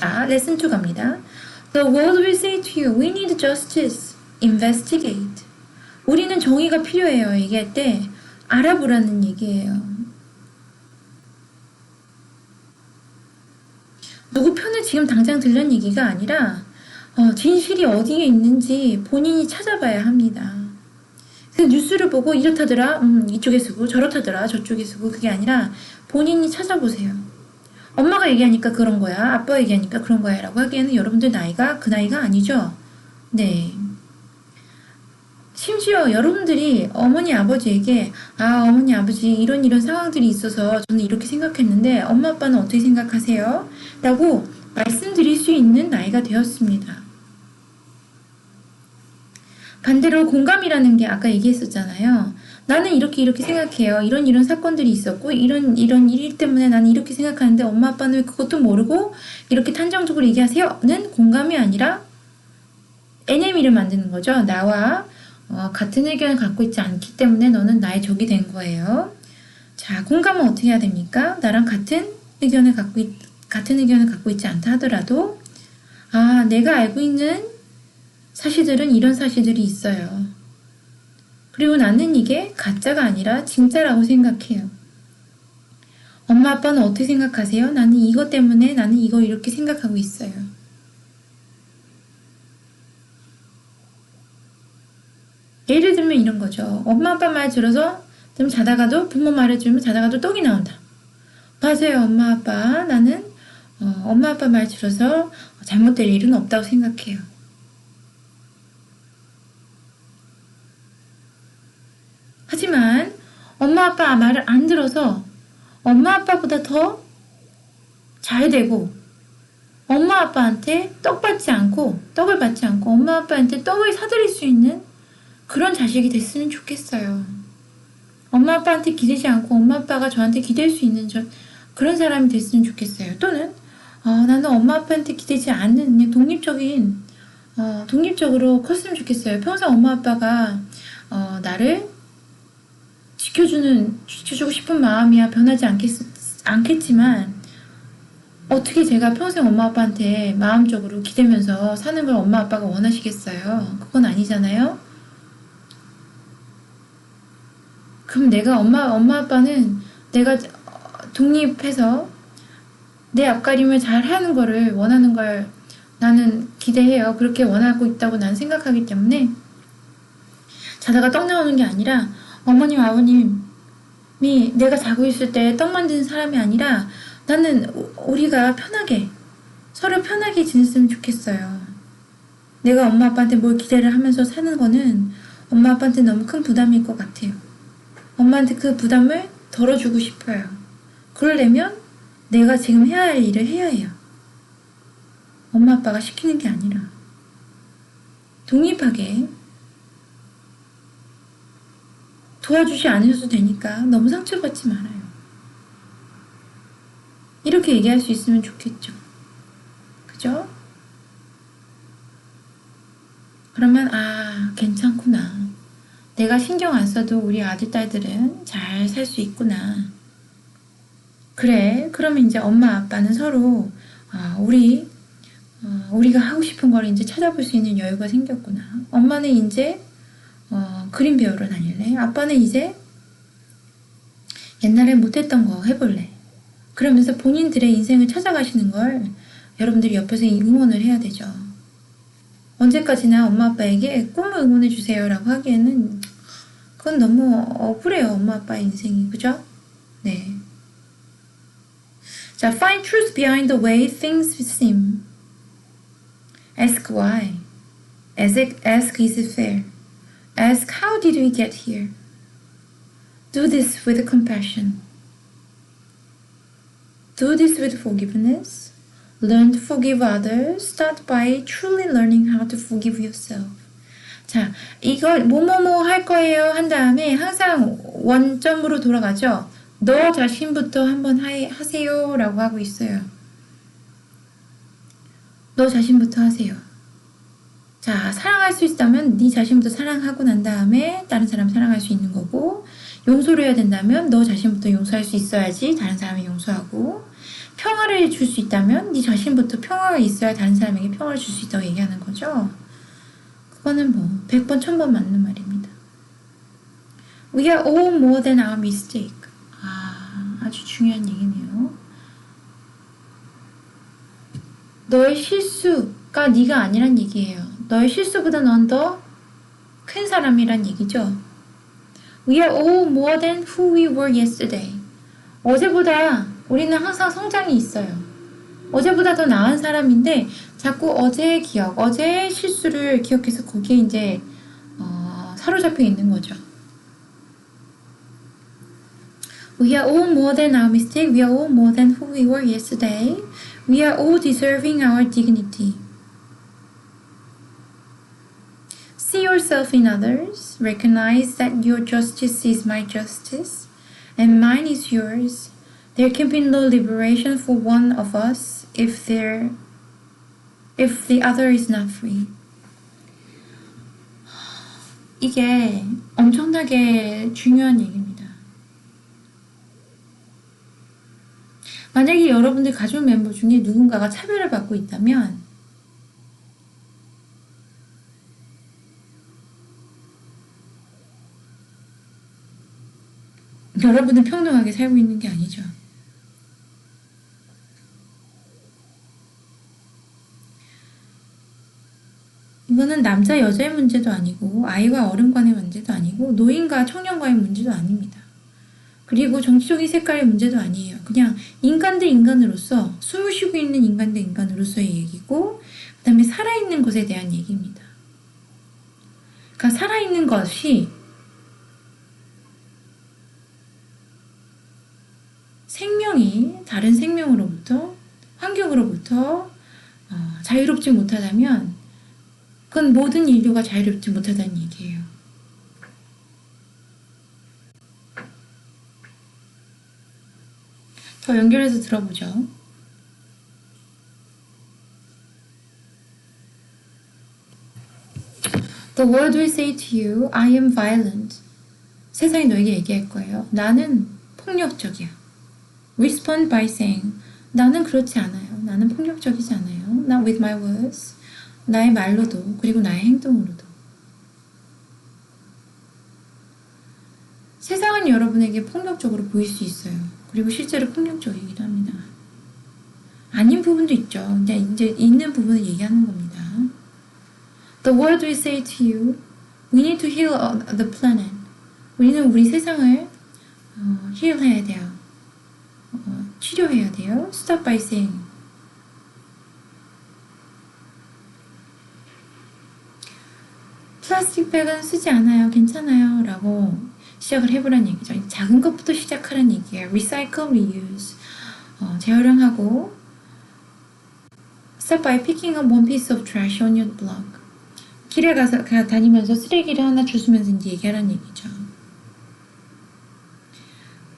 자, 레슨 2 갑니다. The world will say to you, we need justice. Investigate. 우리는 정의가 필요해요. 얘기할 때 알아보라는 얘기예요. 누구 편을 지금 당장 들는 얘기가 아니라 진실이 어디에 있는지 본인이 찾아봐야 합니다. 그래서 뉴스를 보고 이렇다더라, 이쪽에 쓰고 저렇다더라, 저쪽에 쓰고 그게 아니라 본인이 찾아보세요. 엄마가 얘기하니까 그런 거야, 아빠가 얘기하니까 그런 거야 라고 하기에는 여러분들 나이가 그 나이가 아니죠. 네. 심지어 여러분들이 어머니 아버지에게 어머니 아버지 이런 상황들이 있어서 저는 이렇게 생각했는데 엄마 아빠는 어떻게 생각하세요? 라고 말씀드릴 수 있는 나이가 되었습니다. 반대로 공감이라는 게 아까 얘기했었잖아요. 나는 이렇게 생각해요. 이런 사건들이 있었고 이런 일 때문에 나는 이렇게 생각하는데 엄마 아빠는 왜 그것도 모르고 이렇게 탄정적으로 얘기하세요? 는 공감이 아니라 에네미를 만드는 거죠. 나와 같은 의견을 갖고 있지 않기 때문에 너는 나의 적이 된 거예요. 자, 공감은 어떻게 해야 됩니까? 나랑 같은 의견을 갖고 있지 않다 하더라도 내가 알고 있는 사실들은 이런 사실들이 있어요. 그리고 나는 이게 가짜가 아니라 진짜라고 생각해요. 엄마 아빠는 어떻게 생각하세요? 나는 이것 때문에 나는 이거 이렇게 생각하고 있어요. 예를 들면 이런 거죠. 엄마 아빠 말 들어서 좀 자다가도 부모 말을 들으면 자다가도 떡이 나온다. 맞아요. 엄마 아빠 나는 엄마 아빠 말 들어서 잘못될 일은 없다고 생각해요. 하지만 엄마 아빠 말을 안 들어서 엄마 아빠보다 더 잘 되고 엄마 아빠한테 떡을 받지 않고 엄마 아빠한테 떡을 사드릴 수 있는 그런 자식이 됐으면 좋겠어요. 엄마 아빠한테 기대지 않고 엄마 아빠가 저한테 기댈 수 있는 그런 사람이 됐으면 좋겠어요. 또는 나는 엄마 아빠한테 기대지 않는 그냥 독립적으로 컸으면 좋겠어요. 평생 엄마 아빠가 나를 지켜주고 싶은 마음이야 변하지 않겠지만 어떻게 제가 평생 엄마 아빠한테 마음적으로 기대면서 사는 걸 엄마 아빠가 원하시겠어요? 그건 아니잖아요. 그럼 내가 엄마 아빠는 내가 독립해서 내 앞가림을 잘 하는 거를 원하는 걸 나는 기대해요. 그렇게 원하고 있다고 난 생각하기 때문에 자다가 떡 나오는 게 아니라 어머님 아버님이 내가 자고 있을 때 떡 만드는 사람이 아니라 나는 우리가 서로 편하게 지냈으면 좋겠어요. 내가 엄마 아빠한테 뭘 기대를 하면서 사는 거는 엄마 아빠한테 너무 큰 부담일 것 같아요. 엄마한테 그 부담을 덜어주고 싶어요. 그러려면 내가 지금 해야 할 일을 해야 해요. 엄마 아빠가 시키는 게 아니라 독립하게 도와주지 않으셔도 되니까 너무 상처받지 말아요. 이렇게 얘기할 수 있으면 좋겠죠. 그죠? 그러면 괜찮구나. 내가 신경 안 써도 우리 아들 딸들은 잘 살 수 있구나. 그래, 그러면 이제 엄마 아빠는 서로 우리가 하고 싶은 걸 이제 찾아볼 수 있는 여유가 생겼구나. 엄마는 이제 그림 배우러 다닐래? 아빠는 이제 옛날에 못했던 거 해볼래? 그러면서 본인들의 인생을 찾아가시는 걸 여러분들이 옆에서 응원을 해야 되죠. 언제까지나 엄마 아빠에게 꿈을 응원해주세요 라고 하기에는 그건 너무 억울해요. 엄마 아빠의 인생이. 그죠? 네. 자, find truth behind the way things seem. Ask why. Ask is it fair. Ask how did we get here. Do this with compassion. Do this with forgiveness. Learn to forgive others. Start by truly learning how to forgive yourself. 자, 이걸 뭐뭐뭐 할 거예요 한 다음에 항상 원점으로 돌아가죠. 너 자신부터 한번 하세요 라고 하고 있어요. 너 자신부터 하세요. 자, 사랑할 수 있다면 네 자신부터 사랑하고 난 다음에 다른 사람 사랑할 수 있는 거고, 용서를 해야 된다면 너 자신부터 용서할 수 있어야지 다른 사람이 용서하고, 평화를 줄 수 있다면 네 자신부터 평화가 있어야 다른 사람에게 평화를 줄 수 있다고 얘기하는 거죠. 그거는 뭐 100번 1000번 맞는 말입니다. We are all more than our mistake. 아주 중요한 얘기네요. 너의 실수가 네가 아니란 얘기예요. 너의 실수보다 넌 더 큰 사람이란 얘기죠. We are all more than who we were yesterday. 어제보다 우리는 항상 성장이 있어요. 어제보다 더 나은 사람인데 자꾸 어제의 기억, 어제의 실수를 기억해서 거기에 이제 사로잡혀 있는 거죠. We are all more than our mistake. We are all more than who we were yesterday. We are all deserving our dignity. See yourself in others. Recognize that your justice is my justice, and mine is yours. There can be no liberation for one of us if the other is not free. 이게 엄청나게 중요한 얘기입니다. 만약에 여러분들 가족 멤버 중에 누군가가 차별을 받고 있다면 여러분은 평등하게 살고 있는 게 아니죠. 이거는 남자 여자의 문제도 아니고 아이와 어른 간의 문제도 아니고 노인과 청년과의 문제도 아닙니다. 그리고 정치적인 색깔의 문제도 아니에요. 그냥 인간 대 인간으로서 숨을 쉬고 있는 인간 대 인간으로서의 얘기고 그 다음에 살아있는 것에 대한 얘기입니다. 그러니까 살아있는 것이 생명이 다른 생명으로부터 환경으로부터 자유롭지 못하다면 그건 모든 인류가 자유롭지 못하다는 얘기예요. 더 연결해서 들어보죠. The world will say to you, I am violent. 세상이 너에게 얘기할 거예요. 나는 폭력적이야. Respond by saying, 나는 그렇지 않아요. 나는 폭력적이지 않아요. Not with my words. 나의 말로도 그리고 나의 행동으로도. 세상은 여러분에게 폭력적으로 보일 수 있어요. 그리고 실제로 폭력적이기도 합니다. 아닌 부분도 있죠. 근데 이제 있는 부분을 얘기하는 겁니다. The world will say to you, we need to heal the planet. 우리는 우리 세상을 heal해야 돼요. 치료해야 돼요. Stop by saying. 플라스틱 백은 쓰지 않아요. 괜찮아요. 라고 시작을 해보란 얘기죠. 작은 것부터 시작하란 얘기예요. Recycle, reuse. 재활용하고 Start by picking up one piece of trash on your block. 길에 가서 다니면서 쓰레기를 하나 주스면서 이제 얘기하란 얘기죠.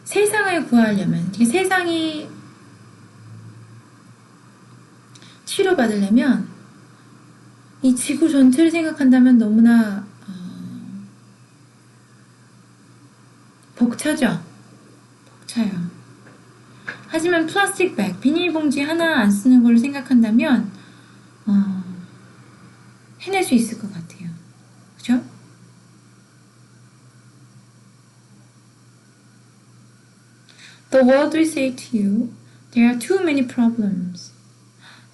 세상을 구하려면, 세상이 치료받으려면 이 지구 전체를 생각한다면 너무나 벅차죠. 벅차요. 하지만 플라스틱 백, 비닐봉지 하나 안 쓰는 걸 생각한다면 해낼 수 있을 것 같아요. 그죠? The world will say to you, there are too many problems.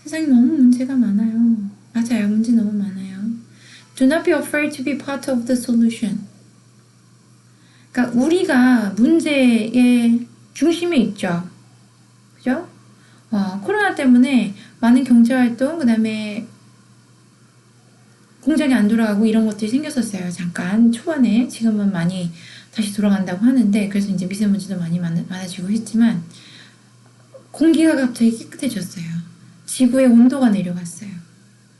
세상에 너무 문제가 많아요. 맞아요. 문제 너무 많아요. Do not be afraid to be part of the solution. 그러니까 우리가 문제의 중심에 있죠. 그죠? 코로나 때문에 많은 경제활동, 그 다음에 공장이 안 돌아가고 이런 것들이 생겼었어요. 잠깐 초반에. 지금은 많이 다시 돌아간다고 하는데 그래서 이제 미세먼지도 많이 많아지고 했지만 공기가 갑자기 깨끗해졌어요. 지구의 온도가 내려갔어요.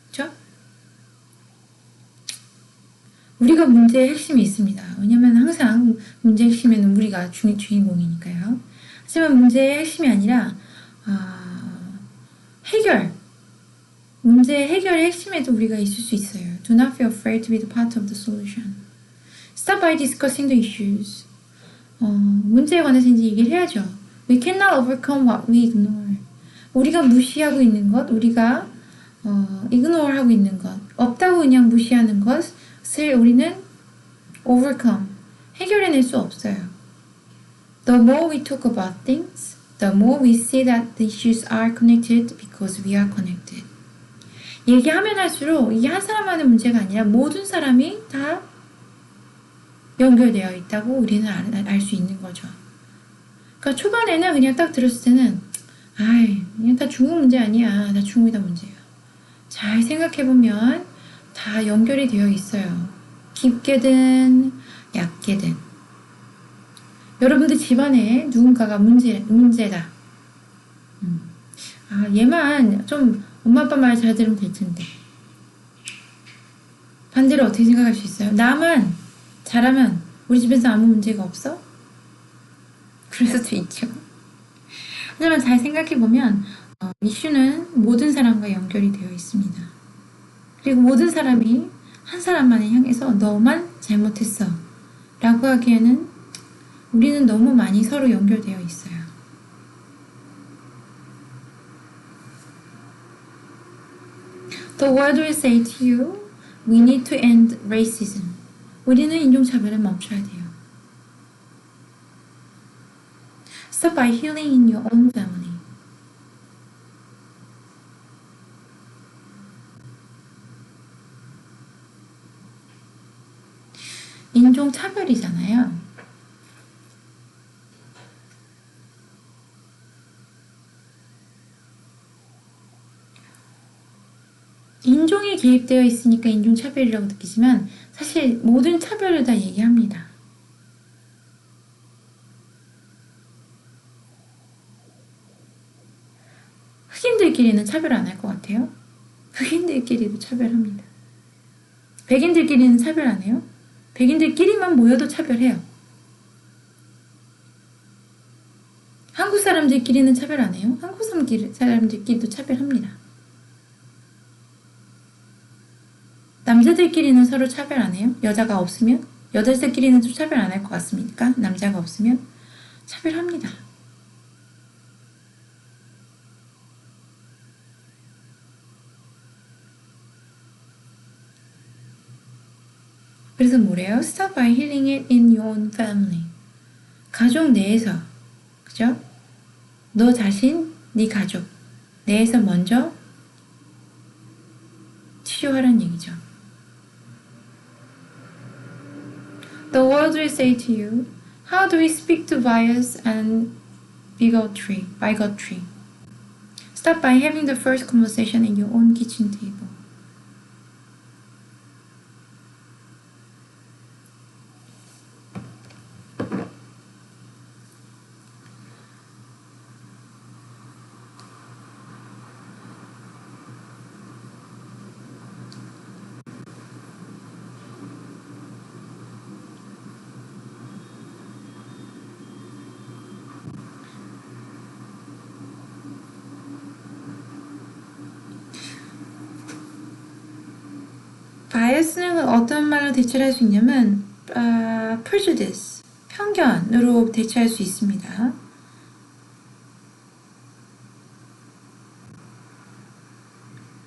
그렇죠? 우리가 문제의 핵심이 있습니다. 왜냐면 항상 문제의 핵심에는 우리가 주인공이니까요. 하지만 문제의 핵심이 아니라 문제의 해결의 핵심에도 우리가 있을 수 있어요. Do not feel afraid to be the part of the solution. Start by discussing the issues. 문제에 관해서 이제 얘기를 해야죠. We cannot overcome what we ignore. 우리가 무시하고 있는 것, 우리가 ignore 하고 있는 것, 없다고 그냥 무시하는 것을 우리는 overcome, 해결해낼 수 없어요. The more we talk about things, the more we see that the issues are connected because we are connected. 얘기하면 할수록 이게 한 사람만의 문제가 아니라 모든 사람이 다 연결되어 있다고 우리는 알 수 있는 거죠. 그러니까 초반에는 그냥 딱 들었을 때는 그냥 다 중국 문제 아니야. 다 중국이 다 문제야. 잘 생각해보면 다 연결이 되어 있어요. 깊게든 얕게든. 여러분들 집안에 누군가가 문제다. 얘만 좀 엄마 아빠 말 잘 들으면 될 텐데. 반대로 어떻게 생각할 수 있어요? 나만 잘하면 우리 집에서 아무 문제가 없어? 그럴 수도 있죠. 하지만 잘 생각해보면 이슈는 모든 사람과 연결이 되어 있습니다. 그리고 모든 사람이 한 사람만을 향해서 너만 잘못했어 라고 하기에는 우리는 너무 많이 서로 연결되어 있어요. The world will say to you, we need to end racism. 우리는 인종차별을 멈춰야 돼요. Start by healing in your own family. 인종차별이잖아요. 인종이 개입되어 있으니까 인종차별이라고 느끼지만 사실 모든 차별을 다 얘기합니다. 흑인들끼리는 차별 안 할 것 같아요? 흑인들끼리도 차별합니다. 백인들끼리는 차별 안 해요? 백인들끼리만 모여도 차별해요. 한국 사람들끼리는 차별 안 해요? 한국 사람들끼리도 차별합니다. 남자들끼리는 서로 차별 안 해요? 여자가 없으면? 여자들끼리는 좀 차별 안 할 것 같습니까? 남자가 없으면? 차별합니다. 그래서 뭐래요? Start by healing it in your own family. 가족 내에서, 그죠? 너 자신, 네 가족 내에서 먼저 치료하라는 얘기죠. The world will say to you, how do we speak to bias and bigotry? Start by having the first conversation in your own kitchen table. bias는 어떤 말로 대체할 수 있냐면 prejudice, 편견으로 대체할 수 있습니다.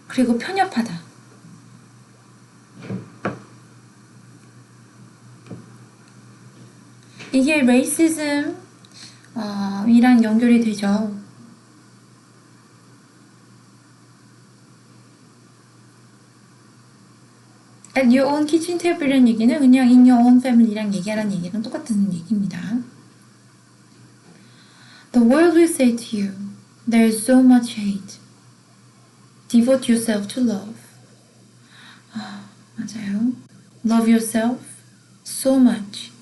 그리고 편협하다. 이게 racism 이랑 연결이 되죠. At your own kitchen table이라는 얘기는 그냥 in your own family랑 얘기하라는 얘기랑 똑같은 얘기입니다. The world will say to you, there is so much hate. Devote yourself to love. 맞아요. Love yourself so much.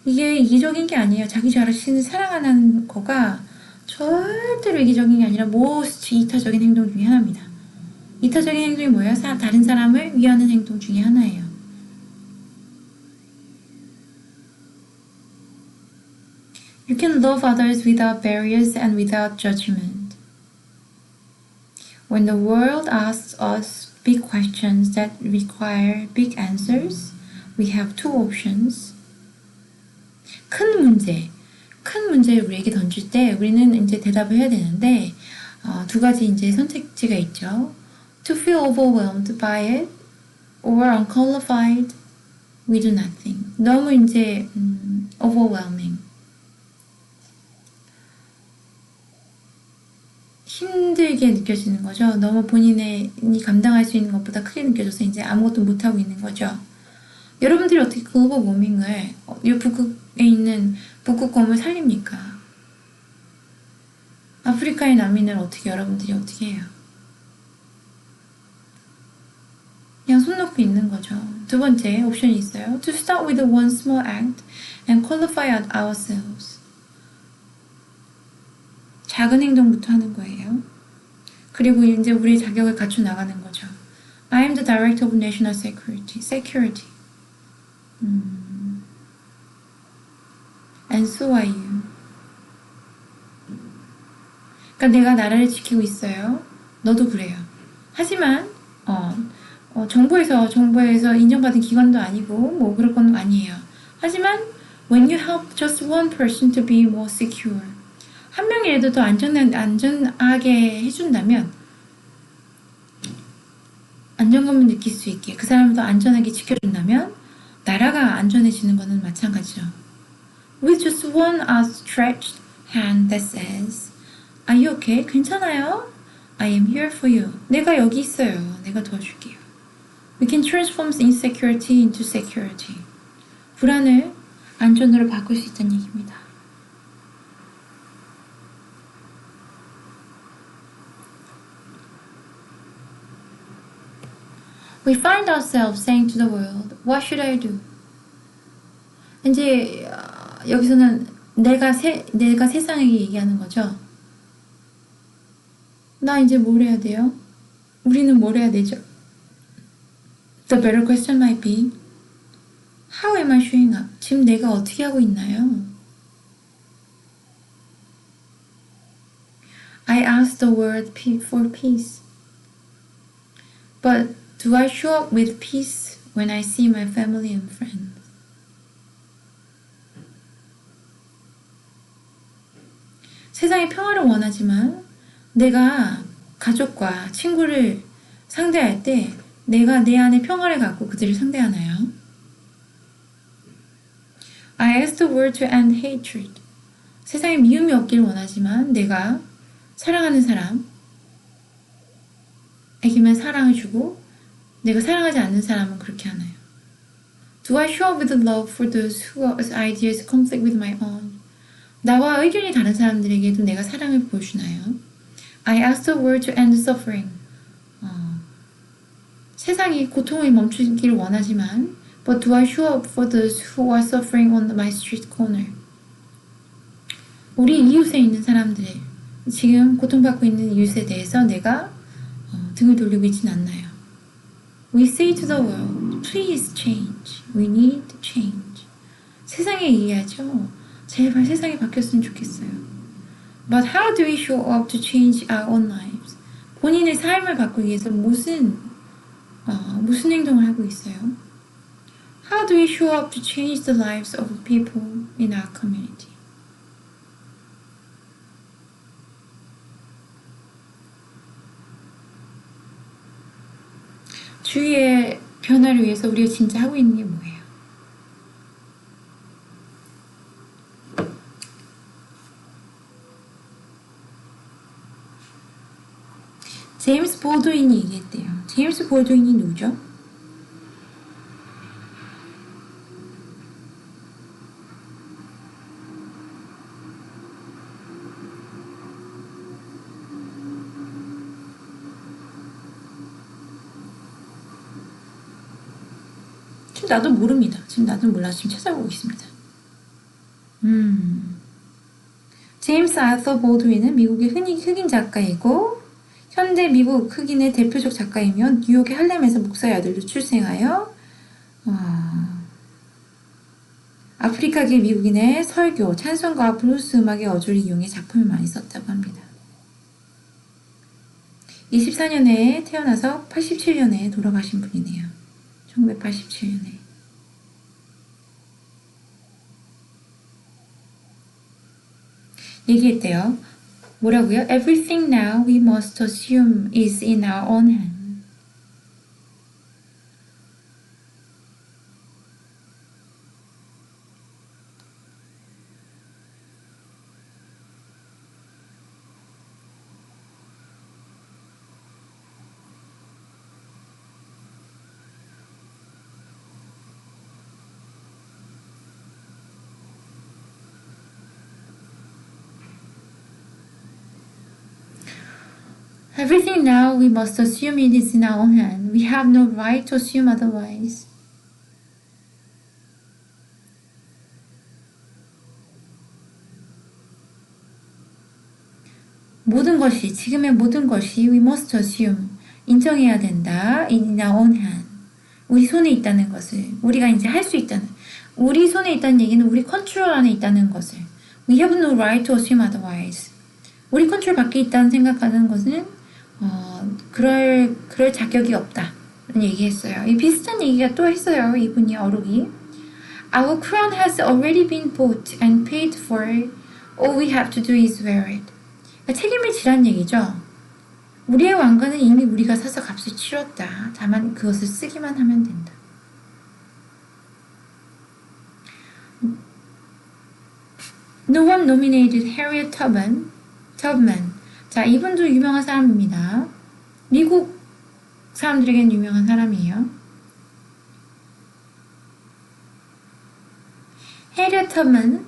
이게 이기적인 게 아니에요. 자기 자신을 사랑하는 거가 절대로 이기적인 게 아니라 most 이타적인 행동 중에 하나입니다. 이타적인 행동이 뭐예요? 다른 사람을 위하는 행동 중에 하나예요. You can love others without barriers and without judgment. When the world asks us big questions that require big answers, we have two options. 큰 문제를 우리에게 던질 때 우리는 이제 대답을 해야 되는데 두 가지 이제 선택지가 있죠. To feel overwhelmed by it or unqualified with nothing. 너무 이제 overwhelming. 힘들게 느껴지는 거죠. 너무 본인이 감당할 수 있는 것보다 크게 느껴져서 이제 아무것도 못하고 있는 거죠. 여러분들이 어떻게 글로벌 워밍을 이 북극에 있는 북극곰을 살립니까? 아프리카의 난민을 여러분들이 어떻게 해요? 그냥 손 놓고 있는 거죠. 두 번째 옵션이 있어요. To start with one small act and qualify ourselves. 작은 행동부터 하는 거예요. 그리고 이제 우리의 자격을 갖춰 나가는 거죠. I am the Director of National Security. And so are you. 그러니까 내가 나라를 지키고 있어요. 너도 그래요. 하지만 정부에서 인정받은 기관도 아니고 뭐 그럴 건 아니에요. 하지만 when you help just one person to be more secure, 한 명이라도 더 안전하게 해준다면, 안정감을 느낄 수 있게 그 사람을 더 안전하게 지켜준다면 나라가 안전해지는 것은 마찬가지죠. With just one outstretched hand that says, Are you okay? 괜찮아요? I am here for you. 내가 여기 있어요. 내가 도와줄게요. We can transform insecurity into security. 불안을 안전으로 바꿀 수 있다는 얘기입니다. We find ourselves saying to the world, What should I do? 이제 여기서는 내가 세상에게 얘기하는 거죠. 나 이제 뭘 해야 돼요? 우리는 뭘 해야 되죠? The better question might be, How am I showing up? 지금 내가 어떻게 하고 있나요? I ask the world for peace. But do I show up with peace when I see my family and friends? 세상의 평화를 원하지만 내가 가족과 친구를 상대할 때 내가 내 안에 평화를 갖고 그들을 상대하나요? I ask the world to end hatred. 세상에 미움이 없기를 원하지만 내가 사랑하는 사람에게만 사랑을 주고 내가 사랑하지 않는 사람은 그렇게 하나요? Do I show up with love for those whose ideas conflict with my own? 나와 의견이 다른 사람들에게도 내가 사랑을 보여주나요? I ask the world to end suffering. 세상이 고통을 멈추기를 원하지만 But do I show up for those who are suffering on my street corner? 우리 이웃에 있는 사람들, 지금 고통받고 있는 이웃에 대해서 내가 등을 돌리고 있진 않나요? We say to the world, please change. We need change. 세상에 얘기하죠. 제발 세상이 바뀌었으면 좋겠어요. But how do we show up to change our own lives? 본인의 삶을 바꾸기 위해서 무슨 행동을 하고 있어요? How do we show up to change the lives of people in our community? 주위의 변화를 위해서 우리가 진짜 하고 있는 게 뭐예요? 제임스 볼드윈이 얘기했대요. 제임스 볼드윈이 누구죠? 지금 나도 모릅니다. 지금 나도 몰라서 지금 찾아보고 있습니다. 제임스 아서 볼드윈은 미국의 흑인 작가이고 현대 미국 흑인의 대표적 작가이며 뉴욕의 할렘에서 목사의 아들로 출생하여 아프리카계 미국인의 설교, 찬송가와 블루스 음악의 어조를 이용해 작품을 많이 썼다고 합니다. 24년에 태어나서 87년에 돌아가신 분이네요. 1987년에. 얘기했대요. 뭐라고요? Everything now we must assume is in our own hand. Everything now we must assume it is in our own hand. We have no right to assume otherwise. 모든 것이, 지금의 모든 것이 we must assume, 인정해야 된다. in our own hand. 우리 손에 있다는 것을, 우리가 이제 할 수 있다는, 우리 손에 있다는 얘기는 우리 컨트롤 안에 있다는 것을. We have no right to assume otherwise. 우리 컨트롤 밖에 있다는 생각하는 것은 그럴 자격이 없다. 라는 얘기했어요. 이 비슷한 얘기가 또 했어요. 이분이 어록이. Our crown has already been bought and paid for. All we have to do is wear it. 그러니까 책임을 지란 얘기죠. 우리의 왕관은 이미 우리가 사서 값을 치렀다. 다만 그것을 쓰기만 하면 된다. No one nominated Harriet Tubman. 자, 이분도 유명한 사람입니다. 미국 사람들에겐 유명한 사람이에요. 해리엇 터먼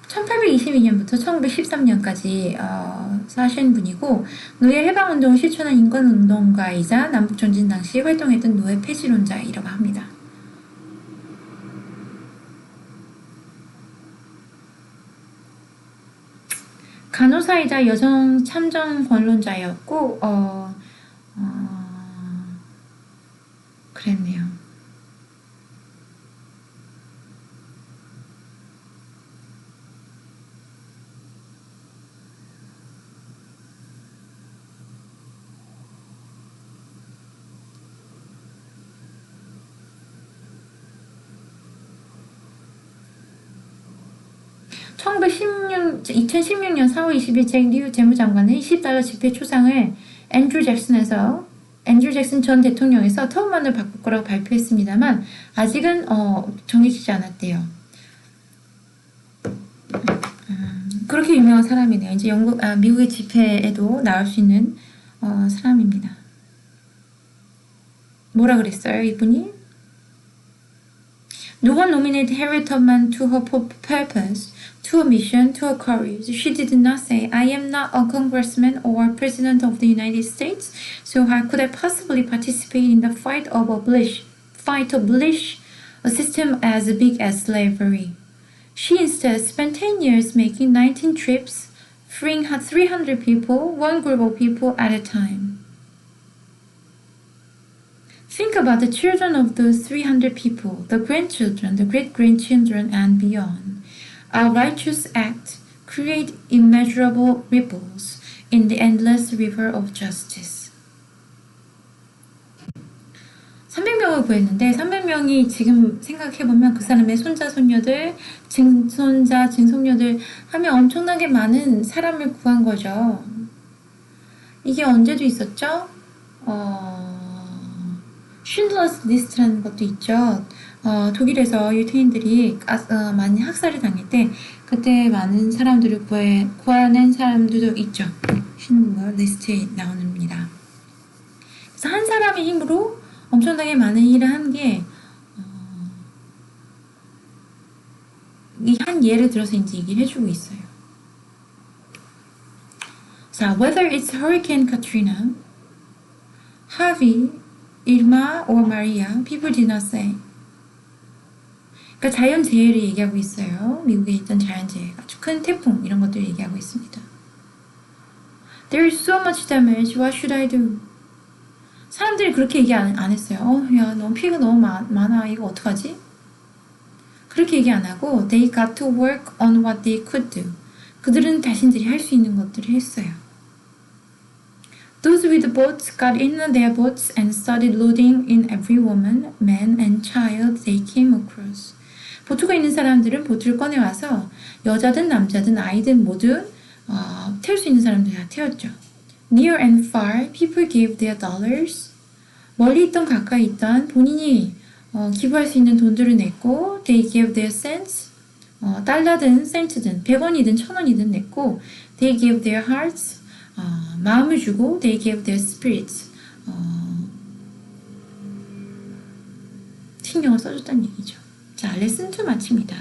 1822년부터 1913년까지 사신 분이고 노예 해방운동을 실천한 인권운동가이자 남북전쟁 당시 활동했던 노예 폐지론자이라고 합니다. 간호사이자 여성 참정 권론자였고 그랬네요. (1916) 2016년 4월 20일 잭 리우 재무장관은 $20 지폐 초상을 앤드류 잭슨 전 대통령에서 터먼을 바꿀 거라고 발표했습니다만 아직은 정해지지 않았대요. 그렇게 유명한 사람이네요. 이제 미국의 지폐에도 나올 수 있는 사람입니다. 뭐라 그랬어요, 이분이? No one nominated Harriet Tubman to her purpose, to her mission, to her courage. She did not say, I am not a congressman or president of the United States, so how could I possibly participate in the fight to abolish a system as big as slavery. She instead spent 10 years making 19 trips, freeing 300 people, one group of people at a time. Think about the children of those 300 people, the grandchildren, the great-grandchildren, and beyond. Our righteous act create immeasurable ripples in the endless river of justice. 300명을 구했는데 300명이 지금 생각해보면 그 사람의 손자, 손녀들, 증손자, 증손녀들 하면 엄청나게 많은 사람을 구한 거죠. 이게 언제도 있었죠? 쉰들러스 리스트라는 것도 있죠. 독일에서 유태인들이 많이 학살을 당할 때 그때 많은 사람들을 구해낸 사람들도 있죠. 쉰들러스 리스트에 나옵니다. 그래서 한 사람의 힘으로 엄청나게 많은 일을 한 게 이 한 예를 들어서 이제 얘기를 해주고 있어요. 자, whether it's Hurricane Katrina, Harvey, Irma or Maria, people did not say. 그러니까 자연재해를 얘기하고 있어요. 미국에 있던 자연재해, 아주 큰 태풍 이런 것들을 얘기하고 있습니다. There is so much damage. What should I do? 사람들이 그렇게 얘기 안 했어요. 야, 너무 피해가 너무 많아. 이거 어떡하지? 그렇게 얘기 안 하고 They got to work on what they could do. 그들은 자신들이 할 수 있는 것들을 했어요. Those with boats got in their boats and started loading in every woman, man, and child they came across. 보트가 있는 사람들은 보트를 꺼내와서 여자든 남자든 아이든 모두 태울 수 있는 사람들 다 태웠죠. Near and far, people gave their dollars. 멀리 있던 가까이 있던 본인이 기부할 수 있는 돈들을 냈고 they gave their cents. 달러든 센트든 100원이든 1000원이든 냈고 they gave their hearts. 마음을 주고 they gave their spirits. 신경을 써줬다는 얘기죠. 자, 레슨 2 마칩니다.